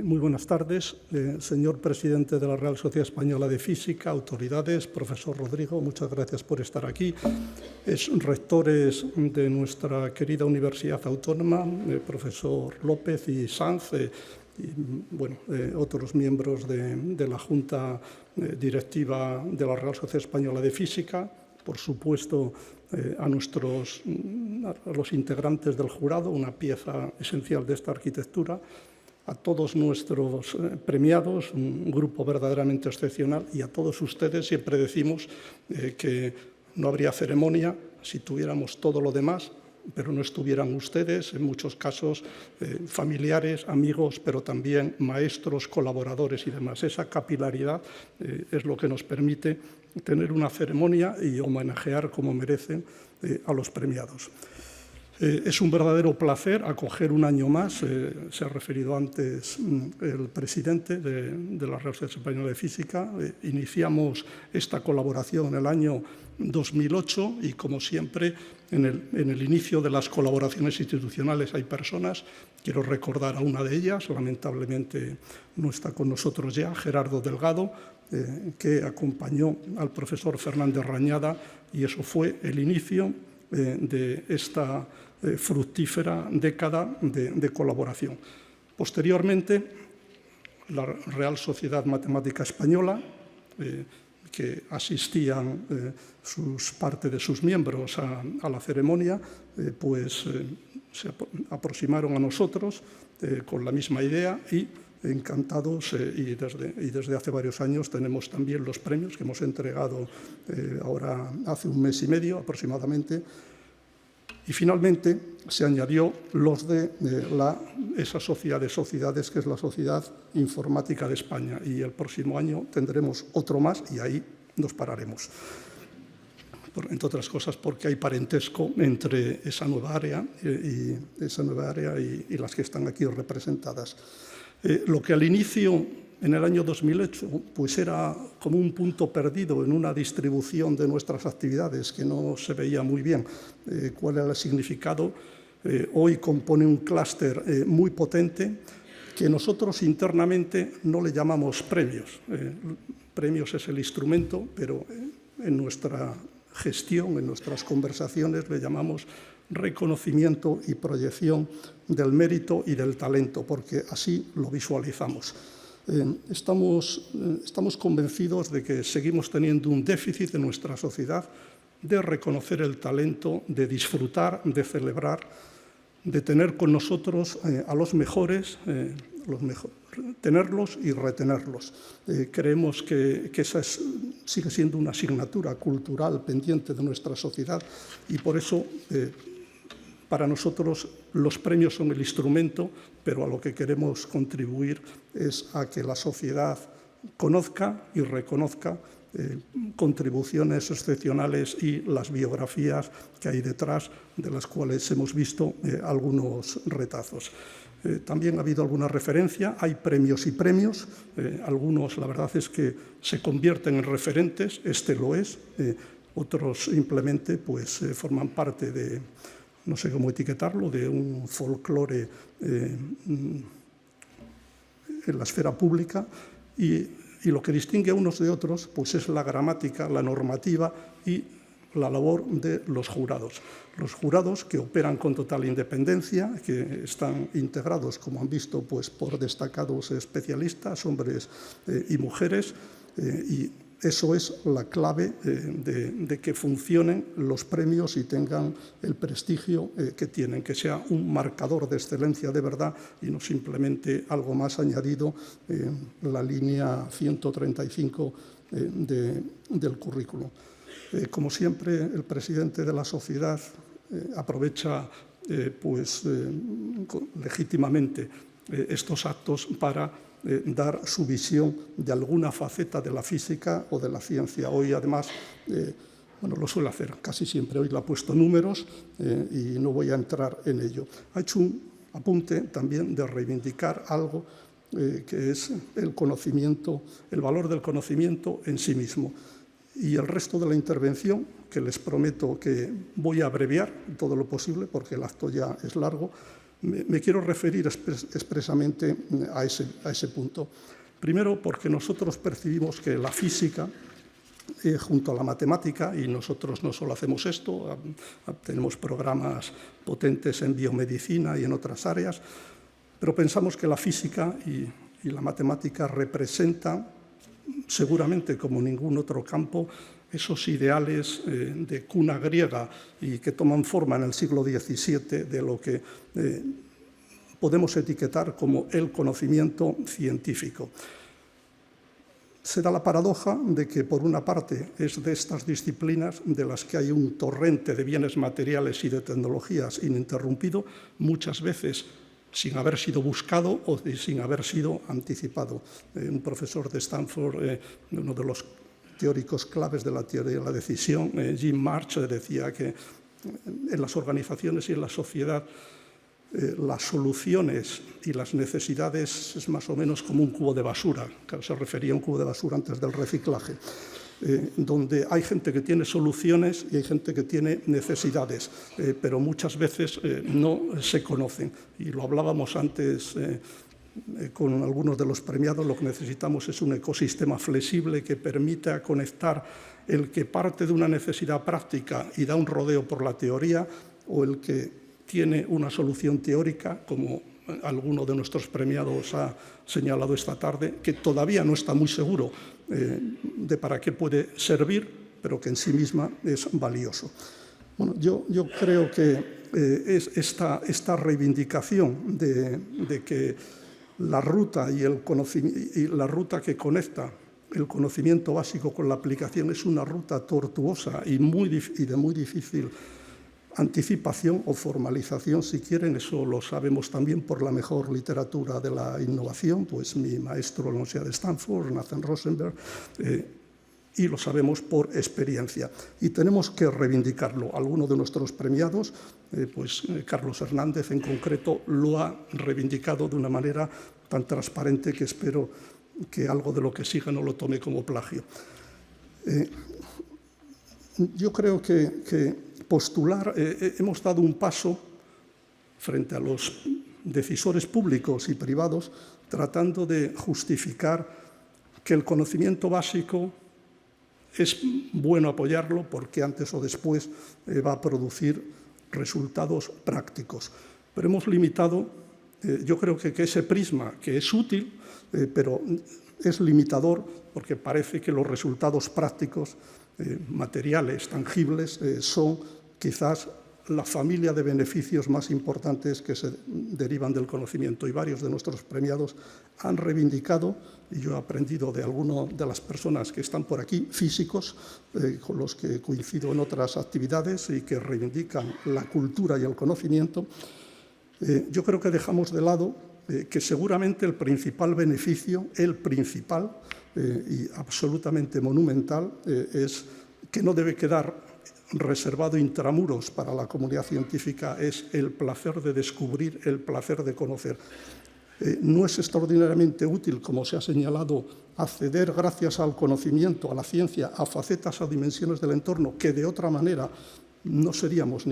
Muy buenas tardes, señor presidente de la Real Sociedad Española de Física, autoridades, profesor Rodrigo, muchas gracias por estar aquí. Rectores de nuestra querida Universidad Autónoma, profesor López y Sanz, otros miembros de la Junta Directiva de la Real Sociedad Española de Física, por supuesto a los integrantes del jurado, una pieza esencial de esta arquitectura, a todos nuestros premiados, un grupo verdaderamente excepcional, y a todos ustedes. Siempre decimos que no habría ceremonia si tuviéramos todo lo demás, pero no estuvieran ustedes, en muchos casos familiares, amigos, pero también maestros, colaboradores y demás. Esa capilaridad es lo que nos permite tener una ceremonia y homenajear como merecen a los premiados. Es un verdadero placer acoger un año más, se ha referido antes el presidente de la Real Sociedad Española de Física. Iniciamos esta colaboración en el año 2008 y, como siempre, en el inicio de las colaboraciones institucionales hay personas, quiero recordar a una de ellas, lamentablemente no está con nosotros ya, Gerardo Delgado, que acompañó al profesor Fernández Rañada, y eso fue el inicio de esta fructífera década de colaboración. Posteriormente, la Real Sociedad Matemática Española, que asistían parte de sus miembros a la ceremonia, se aproximaron a nosotros con la misma idea y encantados, y desde hace varios años tenemos también los premios que hemos entregado ahora hace un mes y medio aproximadamente. Y finalmente se añadió los de esa sociedad de sociedades que es la Sociedad Informática de España, y el próximo año tendremos otro más y ahí nos pararemos. Entre otras cosas porque hay parentesco entre esa nueva área y las que están aquí representadas. Lo que al inicio, en el año 2008, pues era como un punto perdido en una distribución de nuestras actividades que no se veía muy bien cuál era el significado, hoy compone un clúster muy potente que nosotros internamente no le llamamos premios. Premios es el instrumento, pero en nuestra gestión, en nuestras conversaciones, le llamamos reconocimiento y proyección del mérito y del talento, porque así lo visualizamos. Estamos convencidos de que seguimos teniendo un déficit en nuestra sociedad de reconocer el talento, de disfrutar, de celebrar, de tener con nosotros a los mejores, tenerlos y retenerlos. Creemos que esa sigue siendo una asignatura cultural pendiente de nuestra sociedad, y por eso para nosotros los premios son el instrumento, pero a lo que queremos contribuir es a que la sociedad conozca y reconozca contribuciones excepcionales y las biografías que hay detrás, de las cuales hemos visto algunos retazos. También ha habido alguna referencia, hay premios y premios, algunos la verdad es que se convierten en referentes, este lo es, otros simplemente forman parte de, no sé cómo etiquetarlo, de un folclore en la esfera pública, y lo que distingue a unos de otros pues es la gramática, la normativa y la labor de los jurados. Los jurados, que operan con total independencia, que están integrados, como han visto, por destacados especialistas, hombres y mujeres, y eso es la clave de que funcionen los premios y tengan el prestigio que tienen, que sea un marcador de excelencia de verdad y no simplemente algo más añadido en la línea 135 del currículum. Como siempre, el presidente de la sociedad aprovecha legítimamente estos actos para dar su visión de alguna faceta de la física o de la ciencia. Hoy, además, lo suele hacer casi siempre. Hoy le ha puesto números y no voy a entrar en ello. Ha hecho un apunte también de reivindicar algo que es el conocimiento, el valor del conocimiento en sí mismo. Y el resto de la intervención, que les prometo que voy a abreviar todo lo posible, porque el acto ya es largo, Me quiero referir expresamente a ese punto. Primero, porque nosotros percibimos que la física, junto a la matemática, y nosotros no solo hacemos esto, tenemos programas potentes en biomedicina y en otras áreas, pero pensamos que la física y la matemática representan, seguramente como ningún otro campo, esos ideales de cuna griega y que toman forma en el siglo XVII de lo que podemos etiquetar como el conocimiento científico. Se da la paradoja de que, por una parte, es de estas disciplinas de las que hay un torrente de bienes materiales y de tecnologías ininterrumpido, muchas veces sin haber sido buscado o sin haber sido anticipado. Un profesor de Stanford, uno de los teóricos claves de la teoría de la decisión, Jim March, decía que en las organizaciones y en la sociedad las soluciones y las necesidades es más o menos como un cubo de basura. Se refería a un cubo de basura antes del reciclaje, donde hay gente que tiene soluciones y hay gente que tiene necesidades, pero muchas veces no se conocen. Y lo hablábamos antes con algunos de los premiados, lo que necesitamos es un ecosistema flexible que permita conectar el que parte de una necesidad práctica y da un rodeo por la teoría, o el que tiene una solución teórica, como alguno de nuestros premiados ha señalado esta tarde, que todavía no está muy seguro de para qué puede servir, pero que en sí misma es valioso. Bueno, yo creo que es esta reivindicación de que la ruta y la ruta que conecta el conocimiento básico con la aplicación es una ruta tortuosa y de muy difícil anticipación o formalización, si quieren. Eso lo sabemos también por la mejor literatura de la innovación, pues mi maestro en la Universidad de Stanford, Nathan Rosenberg, y lo sabemos por experiencia. Y tenemos que reivindicarlo. Alguno de nuestros premiados, Carlos Hernández en concreto, lo ha reivindicado de una manera tan transparente que espero que algo de lo que siga no lo tome como plagio. Yo creo que postular, hemos dado un paso frente a los decisores públicos y privados tratando de justificar que el conocimiento básico es bueno apoyarlo porque antes o después va a producir resultados prácticos. Pero hemos limitado, yo creo que ese prisma, que es útil, pero es limitador porque parece que los resultados prácticos materiales, tangibles, son quizás la familia de beneficios más importantes que se derivan del conocimiento. Y varios de nuestros premiados han reivindicado, y yo he aprendido de algunas de las personas que están por aquí, físicos, con los que coincido en otras actividades y que reivindican la cultura y el conocimiento. Yo creo que dejamos de lado que seguramente el principal beneficio, y absolutamente monumental, es que no debe quedar reservado intramuros para la comunidad científica, es el placer de descubrir, el placer de conocer. No es extraordinariamente útil, como se ha señalado, acceder gracias al conocimiento, a la ciencia, a facetas, a dimensiones del entorno que de otra manera no seríamos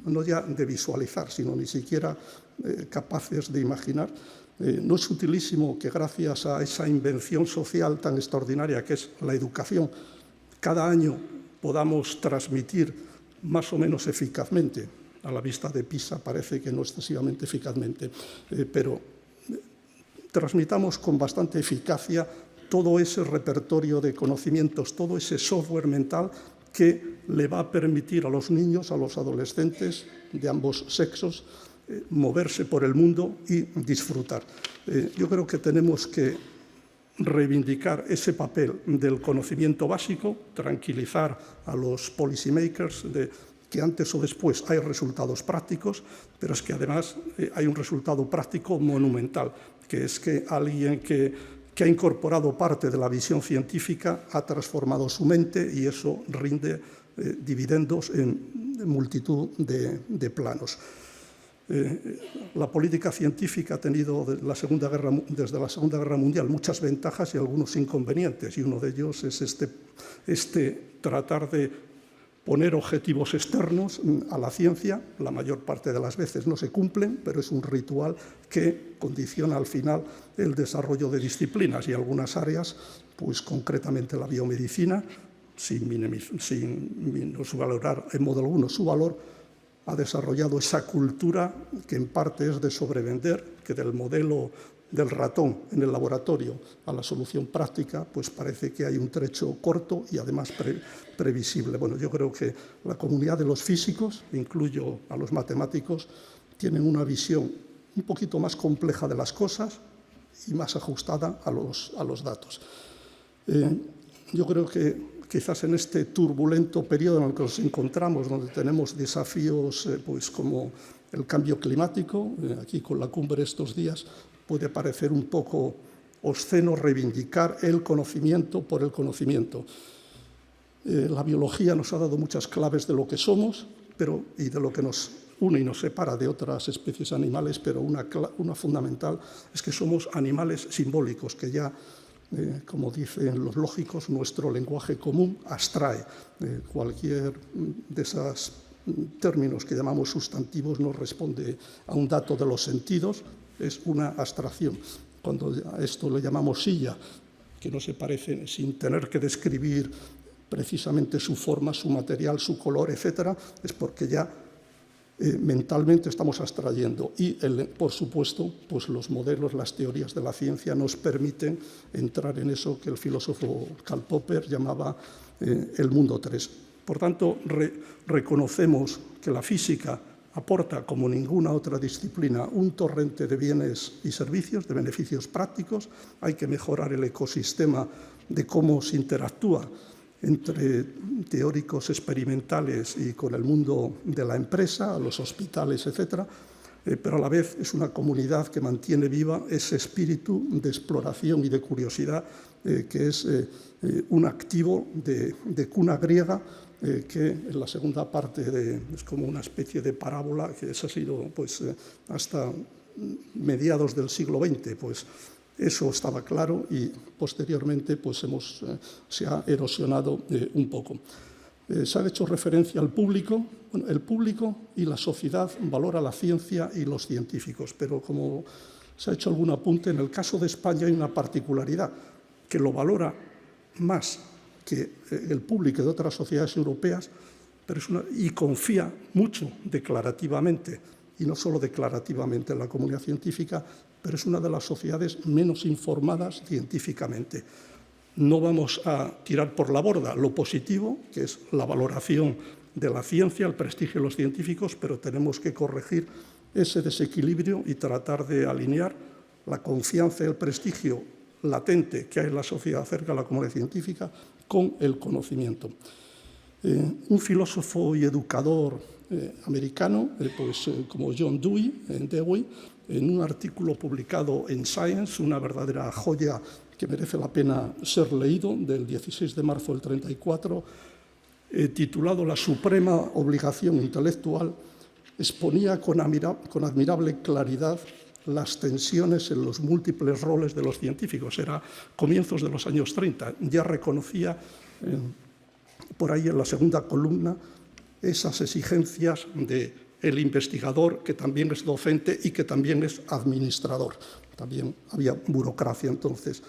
no ya de visualizar, sino ni siquiera capaces de imaginar. No es utilísimo que gracias a esa invención social tan extraordinaria que es la educación, cada año podamos transmitir más o menos eficazmente, a la vista de PISA parece que no excesivamente eficazmente, pero transmitamos con bastante eficacia todo ese repertorio de conocimientos, todo ese software mental que le va a permitir a los niños, a los adolescentes de ambos sexos, moverse por el mundo y disfrutar. Yo creo que tenemos que reivindicar ese papel del conocimiento básico, tranquilizar a los policymakers de que antes o después hay resultados prácticos, pero es que además hay un resultado práctico monumental, que es que alguien que ha incorporado parte de la visión científica ha transformado su mente y eso rinde dividendos en multitud de planos. La política científica ha tenido desde la Segunda Guerra Mundial muchas ventajas y algunos inconvenientes, y uno de ellos es este tratar de poner objetivos externos a la ciencia. La mayor parte de las veces no se cumplen, pero es un ritual que condiciona al final el desarrollo de disciplinas y algunas áreas, pues concretamente la biomedicina, sin valorar en modo alguno su valor, ha desarrollado esa cultura que en parte es de sobrevender, que del modelo del ratón en el laboratorio a la solución práctica, pues parece que hay un trecho corto y además previsible. Bueno, yo creo que la comunidad de los físicos, incluyo a los matemáticos, tienen una visión un poquito más compleja de las cosas y más ajustada a los datos. Yo creo que quizás en este turbulento periodo en el que nos encontramos, donde tenemos desafíos pues como el cambio climático, aquí con la cumbre estos días, puede parecer un poco obsceno reivindicar el conocimiento por el conocimiento. La biología nos ha dado muchas claves de lo que somos y de lo que nos une y nos separa de otras especies animales, pero una fundamental es que somos animales simbólicos, que ya, como dicen los lógicos, nuestro lenguaje común abstrae. Cualquier de esos términos que llamamos sustantivos no responde a un dato de los sentidos, es una abstracción. Cuando a esto le llamamos silla, que no se parece sin tener que describir precisamente su forma, su material, su color, etcétera, es porque ya mentalmente estamos abstrayendo. Y, por supuesto, pues los modelos, las teorías de la ciencia nos permiten entrar en eso que el filósofo Karl Popper llamaba el mundo 3. Por tanto, reconocemos que la física aporta, como ninguna otra disciplina, un torrente de bienes y servicios, de beneficios prácticos. Hay que mejorar el ecosistema de cómo se interactúa entre teóricos experimentales y con el mundo de la empresa, los hospitales, etcétera, pero a la vez es una comunidad que mantiene viva ese espíritu de exploración y de curiosidad que es un activo de cuna griega, que en la segunda parte es como una especie de parábola, que esa ha sido pues, hasta mediados del siglo XX, pues eso estaba claro y posteriormente pues se ha erosionado un poco. Se ha hecho referencia al público. Bueno, el público y la sociedad valora la ciencia y los científicos, pero como se ha hecho algún apunte, en el caso de España hay una particularidad, que lo valora más que el público de otras sociedades europeas, y confía mucho declarativamente, y no solo declarativamente en la comunidad científica, pero es una de las sociedades menos informadas científicamente. No vamos a tirar por la borda lo positivo, que es la valoración de la ciencia, el prestigio de los científicos, pero tenemos que corregir ese desequilibrio y tratar de alinear la confianza y el prestigio latente que hay en la sociedad acerca de la comunidad científica con el conocimiento. Un filósofo y educador americano, como John Dewey, en un artículo publicado en Science, una verdadera joya que merece la pena ser leído, del 16 de marzo del 34, titulado La suprema obligación intelectual, exponía con admirable claridad las tensiones en los múltiples roles de los científicos. Era comienzos de los años 30. Ya reconocía por ahí en la segunda columna esas exigencias del investigador, que también es docente y que también es administrador. También había burocracia entonces.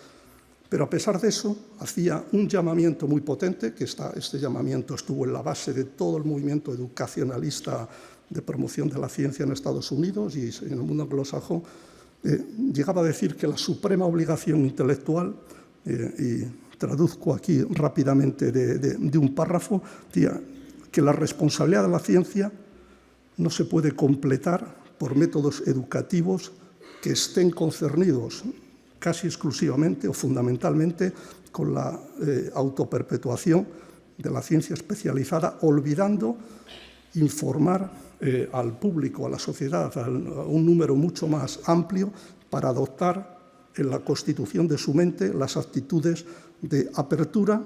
Pero a pesar de eso, hacía un llamamiento muy potente, que este llamamiento estuvo en la base de todo el movimiento educacionalista de promoción de la ciencia en Estados Unidos y en el mundo anglosajón. Llegaba a decir que la suprema obligación intelectual, y traduzco aquí rápidamente de un párrafo, decía que la responsabilidad de la ciencia no se puede completar por métodos educativos que estén concernidos casi exclusivamente o fundamentalmente con la autoperpetuación de la ciencia especializada, olvidando informar al público, a la sociedad, a un número mucho más amplio, para adoptar en la constitución de su mente las actitudes de apertura,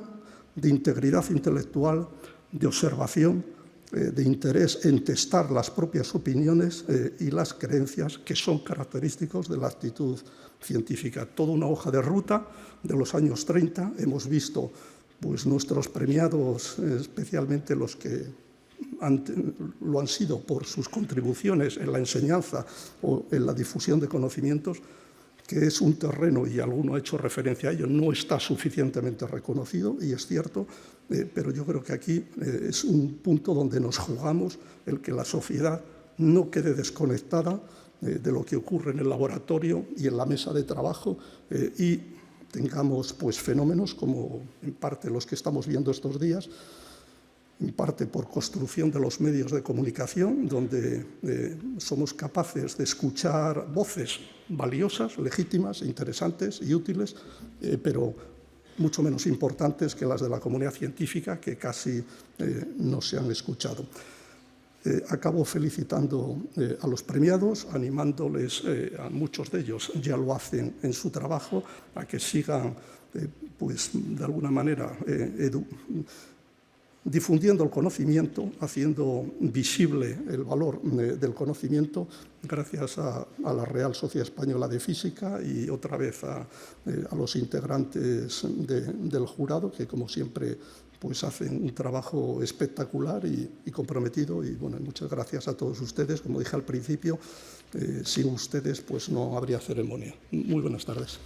de integridad intelectual, de observación, de interés en testar las propias opiniones y las creencias que son característicos de la actitud científica. Toda una hoja de ruta de los años 30. Hemos visto pues nuestros premiados, especialmente los que lo han sido por sus contribuciones en la enseñanza o en la difusión de conocimientos, que es un terreno, y alguno ha hecho referencia a ello, no está suficientemente reconocido, y es cierto, pero yo creo que aquí es un punto donde nos jugamos el que la sociedad no quede desconectada de lo que ocurre en el laboratorio y en la mesa de trabajo, y tengamos pues fenómenos como en parte los que estamos viendo estos días, en parte por construcción de los medios de comunicación, donde somos capaces de escuchar voces valiosas, legítimas, interesantes y útiles, pero mucho menos importantes que las de la comunidad científica, que casi no se han escuchado. Acabo felicitando a los premiados, animándoles, a muchos de ellos ya lo hacen en su trabajo, a que sigan, pues, de alguna manera, difundiendo el conocimiento, haciendo visible el valor del conocimiento, gracias a la Real Sociedad Española de Física y otra vez a los integrantes del jurado, que como siempre pues hacen un trabajo espectacular y comprometido. Y bueno, muchas gracias a todos ustedes. Como dije al principio, sin ustedes pues no habría ceremonia. Muy buenas tardes.